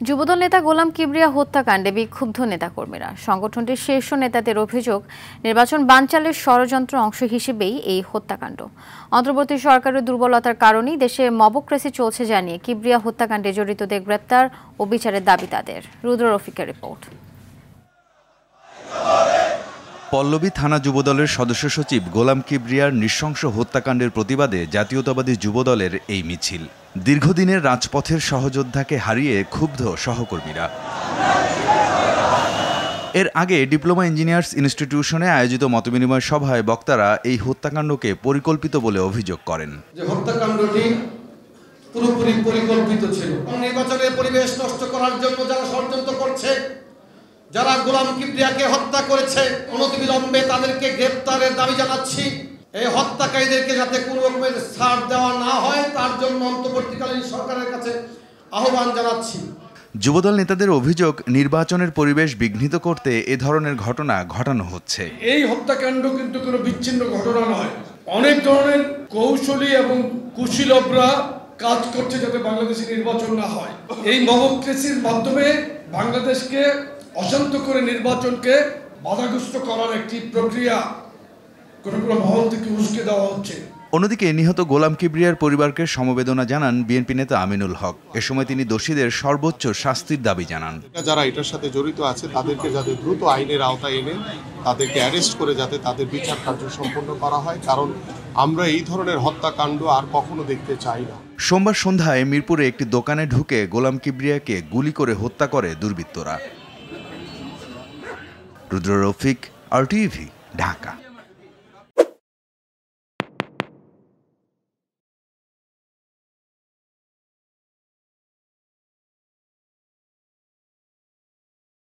যুবদল নেতা গোলাম কিবরিয়া হত্যাকাণ্ডে বিক্ষুব্ধ নেতাকর্মীরা। সংগঠনটির শীর্ষ নেতাদের অভিযোগ, নির্বাচন বানচালের ষড়যন্ত্র অংশ হিসেবেই এই হত্যাকাণ্ড। অন্তর্বর্তী সরকারের দুর্বলতার কারণেই দেশে মবক্রেসি চলছে জানিয়ে কিবরিয়া হত্যাকাণ্ডে জড়িতদের গ্রেপ্তার ও বিচারের দাবি তাদের। রুদ্র রফিকের রিপোর্ট। পল্লবী থানা যুবদলের সদস্য সচিব গোলাম কিবরিয়ার নৃশংস হত্যাকাণ্ডের প্রতিবাদে জাতীয়তাবাদী যুবদলের এই মিছিল। দীর্ঘদিনের রাজপথের সহযোদ্ধাকে হারিয়ে ক্ষুব্ধ সহকর্মীরা। এর আগে ডিপ্লোমা ইঞ্জিনিয়ার্স ইনস্টিটিউশনে আয়োজিত মতবিনিময় সভায় বক্তারা এই হত্যাকাণ্ডকে পরিকল্পিত বলে অভিযোগ করেন। হত্যাকাণ্ডটি পুরোপুরি পরিকল্পিত ছিল। নির্বাচনের পরিবেশ নষ্ট করার জন্য যারা ষড়যন্ত্র করছে, যারা গোলাম কিবরিয়াকে হত্যা করেছে, অনতিবিলম্বে তাদেরকে গ্রেপ্তারের দাবি জানাচ্ছি। এই হত্যাকারীদেরকে যাতে কোনো রকমের ছাড় দেওয়া না হয় তার জন্য অন্তর্বর্তীকালীন সরকারের কাছে আহ্বান জানাচ্ছি। যুবদল নেতাদের অভিযোগ, নির্বাচনের পরিবেশ বিঘ্নিত করতে এ ধরনের ঘটনা ঘটানো হচ্ছে। এই হত্যাকাণ্ড কিন্তু কোনো বিচ্ছিন্ন ঘটনা নয়। অনেক ধরনের কৌশলী এবং কুশীলবরা কাজ করছে যাতে বাংলাদেশে নির্বাচন না হয়। এই মবক্রেসির মাধ্যমে বাংলাদেশকে অশান্ত করে নির্বাচনকে বাধাগ্রস্ত করার একটি প্রক্রিয়া কোনো মহল থেকে উস্কে দেওয়া হচ্ছে। অন্যদিকে নিহত গোলাম কিবরিয়ার পরিবারকে সমবেদনা জানান বিএনপি নেতা আমিনুল হক। এ সময় তিনি দোষীদের সর্বোচ্চ শাস্তির দাবি জানান। যারা এটার সাথে জড়িত আছে তাদেরকে যাতে দ্রুত আইনের আওতায় এনে তাদেরকে অ্যারেস্ট করে যাতে তাদের বিচার কার্য সম্পন্ন করা হয়, কারণ আমরা এই ধরনের হত্যাকাণ্ড আর কখনো দেখতে চাই না। সোমবার সন্ধ্যায় মিরপুরে একটি দোকানে ঢুকে গোলাম কিবরিয়াকে গুলি করে হত্যা করে দুর্বৃত্তরা। রুদ্র রফিক, RTV, ঢাকা।